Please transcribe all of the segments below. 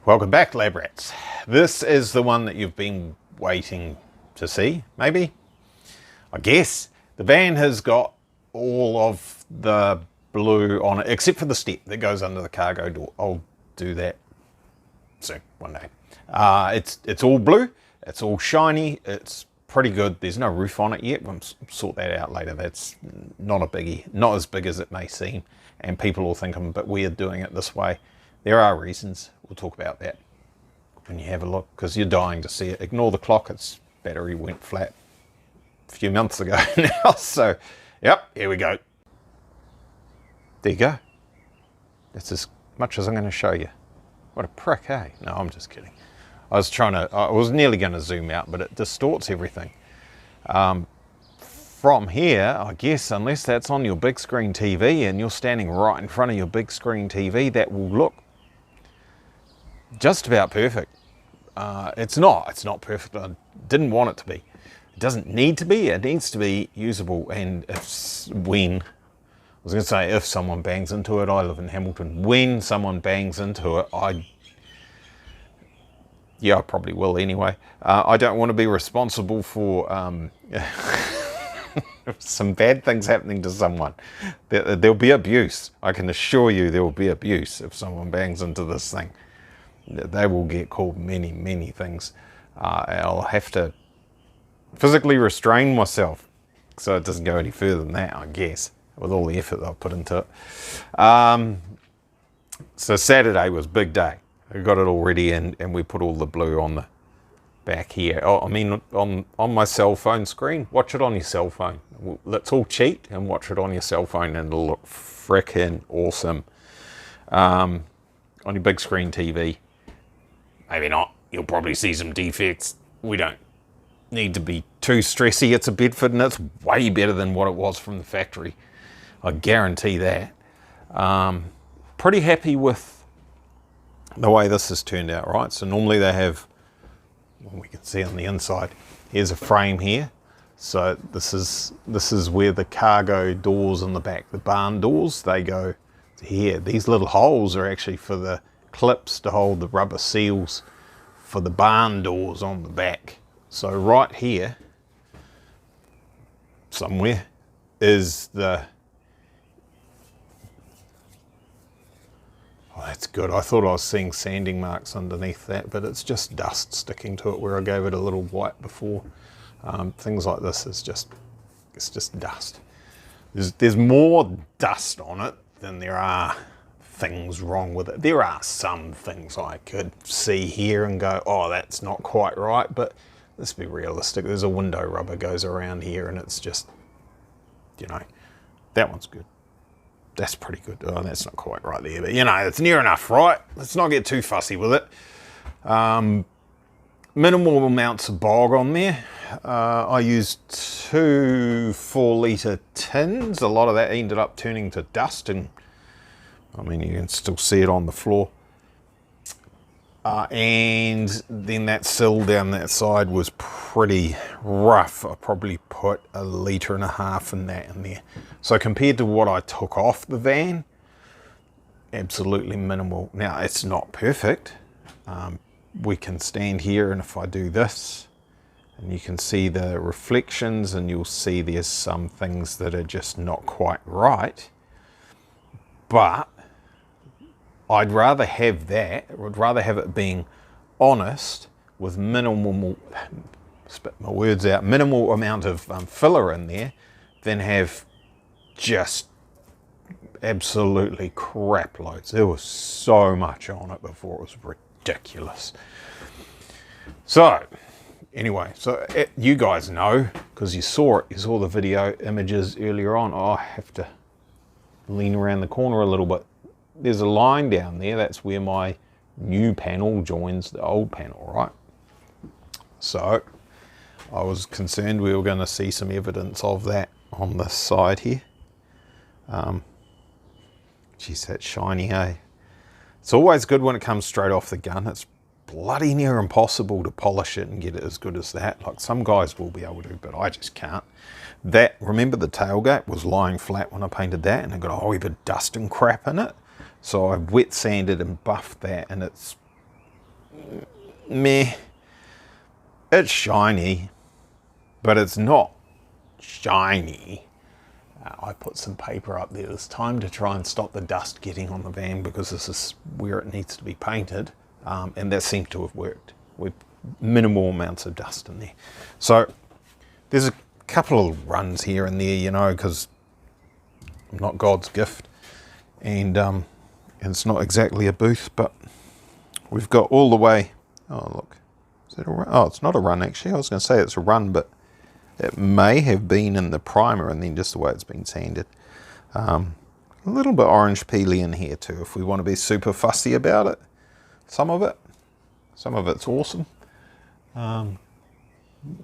Welcome back, lab rats. This is the one that you've been waiting to see, maybe? I guess. The van has got all of the blue on it, except for the step that goes under the cargo door. I'll do that soon, one day. It's all blue, it's all shiny, it's pretty good. There's no roof on it yet. We'll sort that out later. That's not a biggie, not as big as it may seem. And people will think I'm a bit weird doing it this way. There are reasons. We'll talk about that when you have a look, because you're dying to see it. Ignore the clock, its battery went flat a few months ago now. So, yep, here we go. There you go. That's as much as I'm going to show you. What a prick, eh? No, I'm just kidding. I was nearly going to zoom out, but it distorts everything. From here, I guess, unless that's on your big screen TV and you're standing right in front of your big screen TV, that will look just about perfect. It's not perfect. I didn't want it to be. It doesn't need to be. It needs to be usable. And if someone bangs into it, I live in Hamilton. When someone bangs into it, I probably will anyway. I don't want to be responsible for some bad things happening to someone. There'll be abuse. I can assure you there will be abuse if someone bangs into this thing. They will get called many, many things. I'll have to physically restrain myself so it doesn't go any further than that, I guess, with all the effort that I've put into it. So Saturday was big day. We got it all ready and we put all the blue on the back here. On my cell phone screen. Watch it on your cell phone. Let's all cheat and watch it on your cell phone and it'll look frickin' awesome. On your big screen TV, maybe not. You'll probably see some defects. We don't need to be too stressy. It's a Bedford and it's way better than what it was from the factory. I guarantee that. Pretty happy with the way this has turned out, right? So normally they have, well, we can see on the inside, here's a frame here. So this is where the cargo doors in the back, the barn doors, they go to here. These little holes are actually for the clips to hold the rubber seals for the barn doors on the back. So right here, somewhere, is the... Oh, that's good. I thought I was seeing sanding marks underneath that, but it's just dust sticking to it where I gave it a little white before. Things like this it's just dust. There's more dust on it than there are things wrong with it. There are some things I could see here and go, oh, that's not quite right, but let's be realistic. There's a window rubber goes around here and it's just, that one's good. That's pretty good. Oh, that's not quite right there, but it's near enough, right? Let's not get too fussy with it. Minimal amounts of bog on there. I used 2 4-litre tins. A lot of that ended up turning to dust, and you can still see it on the floor. And then that sill down that side was pretty rough. I probably put 1.5 litres in that in there. So compared to what I took off the van, absolutely minimal. Now it's not perfect. We can stand here and if I do this, and you can see the reflections and you'll see there's some things that are just not quite right. But I'd rather have that, I'd rather have it being honest with minimal, spit my words out, minimal amount of filler in there than have just absolutely crap loads. There was so much on it before, it was ridiculous. So anyway, you guys know, because you saw it, you saw the video images earlier on. Oh, I have to lean around the corner a little bit. There's a line down there, that's where my new panel joins the old panel, right? So I was concerned we were going to see some evidence of that on this side here. Geez, that's shiny, eh? It's always good when it comes straight off the gun. It's bloody near impossible to polish it and get it as good as that. Like some guys will be able to, but I just can't. Remember the tailgate was lying flat when I painted that, and it got a whole heap of dust and crap in it. So I wet sanded and buffed that, and it's meh. It's shiny, but it's not shiny. I put some paper up there this time to try and stop the dust getting on the van, because this is where it needs to be painted, and that seemed to have worked with minimal amounts of dust in there. So there's a couple of runs here and there, you know, because I'm not God's gift, and it's not exactly a booth, but we've got all the way. Oh look, is that a run? Oh, it's not a run actually. I was going to say it's a run, but it may have been in the primer and then just the way it's been sanded. A little bit orange peely in here too, if we want to be super fussy about it. Some of it's awesome.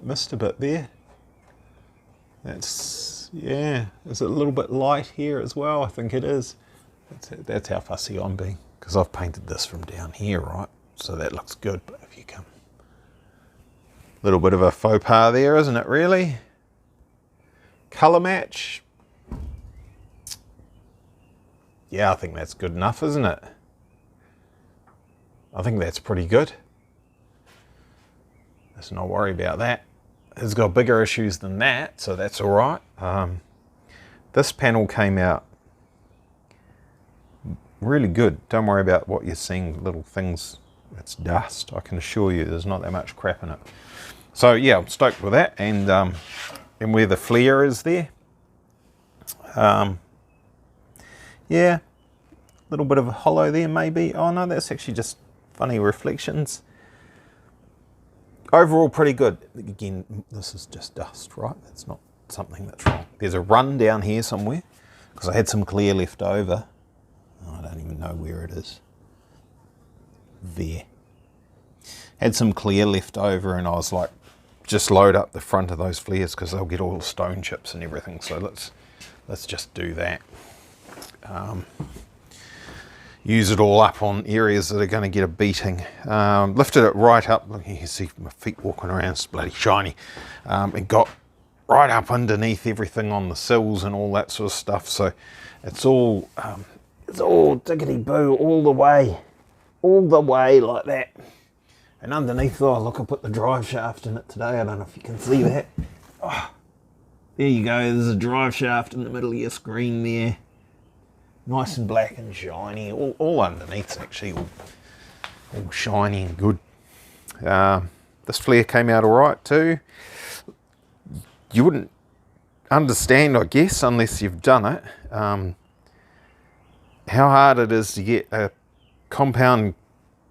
Missed a bit there. That's, yeah, is it a little bit light here as well? I think it is. That's how fussy I'm being, because I've painted this from down here, right? So that looks good, but if you come, little bit of a faux pas there, isn't it really? Colour match. Yeah, I think that's good enough, isn't it? I think that's pretty good. Let's not worry about that. It's got bigger issues than that, so that's all right. This panel came out really good. Don't worry about what you're seeing, little things. It's dust. I can assure you there's not that much crap in it. So yeah, I'm stoked with that, and where the flare is there, yeah, a little bit of a hollow there maybe. Oh no, that's actually just funny reflections. Overall pretty good. Again, this is just dust, right? That's not something that's wrong. There's a run down here somewhere, because I had some clear left over. Oh, I don't even know where it is. There. Had some clear left over, and I was like, just load up the front of those flares, because they'll get all the stone chips and everything. So let's just do that. Use it all up on areas that are going to get a beating. Lifted it right up. Look, you can see my feet walking around. It's bloody shiny. It got right up underneath everything on the sills and all that sort of stuff. So it's all diggity boo all the way like that. And underneath, oh look, I put the drive shaft in it today. I don't know if you can see that. Oh, there you go, there's a drive shaft in the middle of your screen there. Nice and black and shiny, all underneath's actually all shiny and good. This flare came out all right too. You wouldn't understand, I guess, unless you've done it, how hard it is to get a compound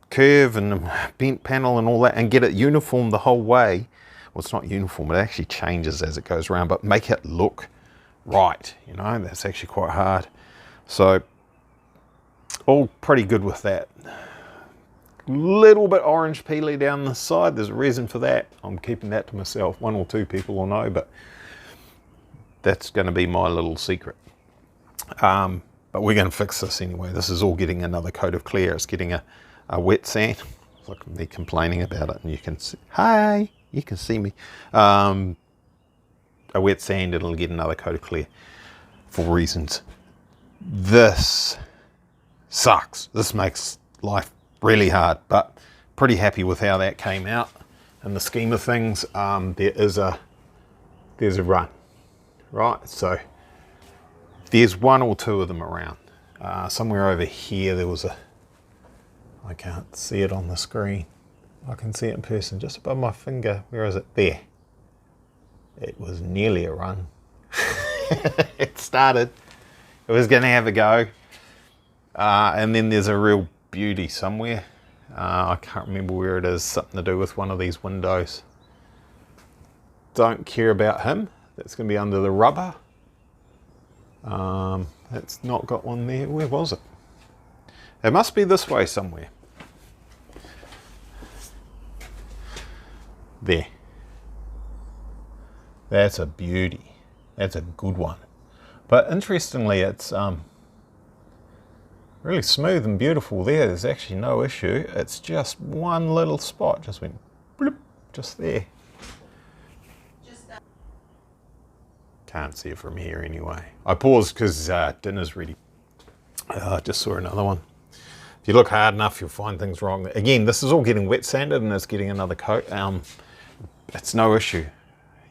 curve and a bent panel and all that and get it uniform the whole way. Well, it's not uniform, it actually changes as it goes around, but make it look right, you know, that's actually quite hard. So all pretty good with that. Little bit orange peely down the side. There's a reason for that. I'm keeping that to myself. One or two people will know, but that's going to be my little secret. But we're going to fix this anyway. This is all getting another coat of clear. It's getting a wet sand. Look at me complaining about it, and you can see, hi, you can see me. A wet sand, it'll get another coat of clear for reasons. This sucks. This makes life really hard, but pretty happy with how that came out. In the scheme of things, there's a run, right? So there's one or two of them around. Somewhere over here there was I can't see it on the screen. I can see it in person, just above my finger. Where is it? There. It was nearly a run. It started. It was going to have a go. And then there's a real beauty somewhere. I can't remember where it is. Something to do with one of these windows. Don't care about him. That's going to be under the rubber. It's not got one there. Where was it? It must be this way somewhere. There. That's a beauty. That's a good one. But interestingly, it's really smooth and beautiful there. There's actually no issue. It's just one little spot. Just went bloop, just there. Can't see it from here anyway. I paused because dinner's ready. I just saw another one. If you look hard enough, you'll find things wrong. Again, this is all getting wet sanded and it's getting another coat. It's no issue.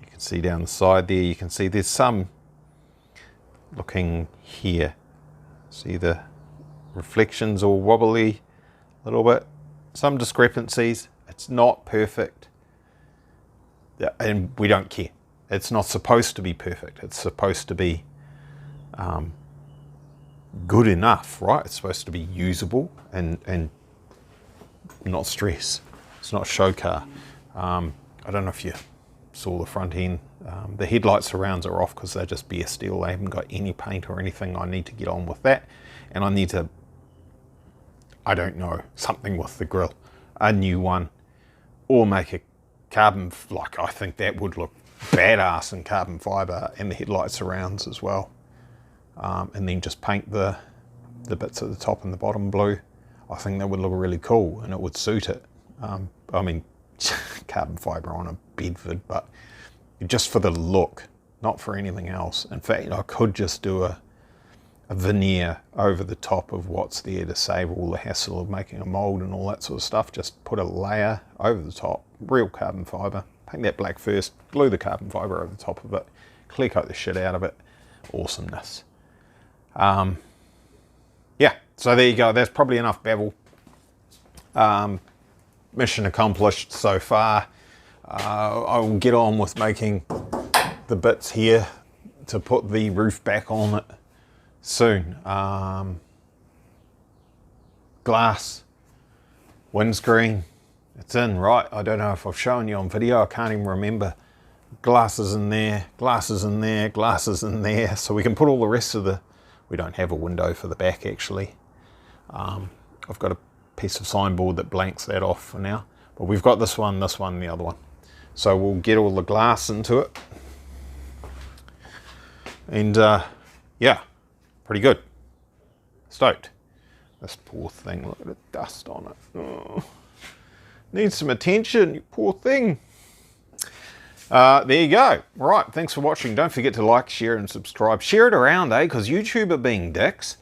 You can see down the side there, you can see there's some, looking here, see the reflections all wobbly a little bit, some discrepancies. It's not perfect, and we don't care. It's not supposed to be perfect. It's supposed to be good enough, right? It's supposed to be usable and not stress. It's not show car. I don't know if you saw the front end. The headlight surrounds are off because they're just bare steel. They haven't got any paint or anything. I need to get on with that, and I need to, I don't know, something with the grille, a new one, or make a carbon, like I think that would look badass in carbon fibre, and the headlight surrounds as well. And then just paint the bits at the top and the bottom blue. I think that would look really cool and it would suit it. I mean, carbon fibre on a Bedford, but just for the look, not for anything else. In fact, I could just do a veneer over the top of what's there to save all the hassle of making a mould and all that sort of stuff. Just put a layer over the top, real carbon fibre, paint that black first, glue the carbon fibre over the top of it, clear coat the shit out of it. Awesomeness. Yeah, so there you go. That's probably enough babble. Mission accomplished so far. I will get on with making the bits here to put the roof back on it soon. Glass, windscreen, it's in, right? I don't know if I've shown you on video. I can't even remember. Glasses in there, glasses in there, glasses in there. So we can put all the rest of the, we don't have a window for the back actually. I've got a piece of signboard that blanks that off for now. But we've got this one, and the other one. So we'll get all the glass into it. And yeah, pretty good. Stoked. This poor thing, look at the dust on it. Oh, needs some attention, you poor thing. There you go. Right, thanks for watching. Don't forget to like, share and subscribe. Share it around, because YouTube are being dicks.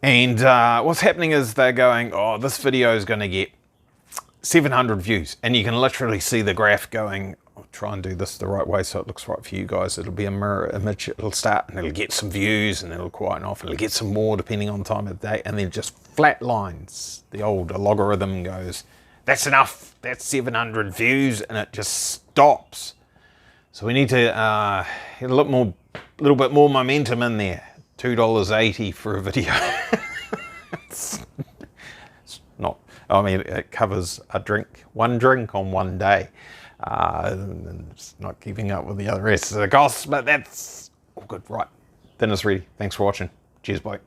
And what's happening is they're going, oh, this video is going to get 700 views. And you can literally see the graph going, I'll try and do this the right way so it looks right for you guys. It'll be a mirror image. It'll start and it'll get some views and it'll quieten off. It'll get some more depending on the time of the day. And then just flat lines. The old logarithm goes, that's enough. That's 700 views. And it just stops. So we need to get a little bit more momentum in there. $2.80 for a video. it's not, I mean, it covers one drink on one day. And it's not keeping up with the other rest of the costs, but that's all good. Right, dinner's ready. Thanks for watching. Cheers, bye.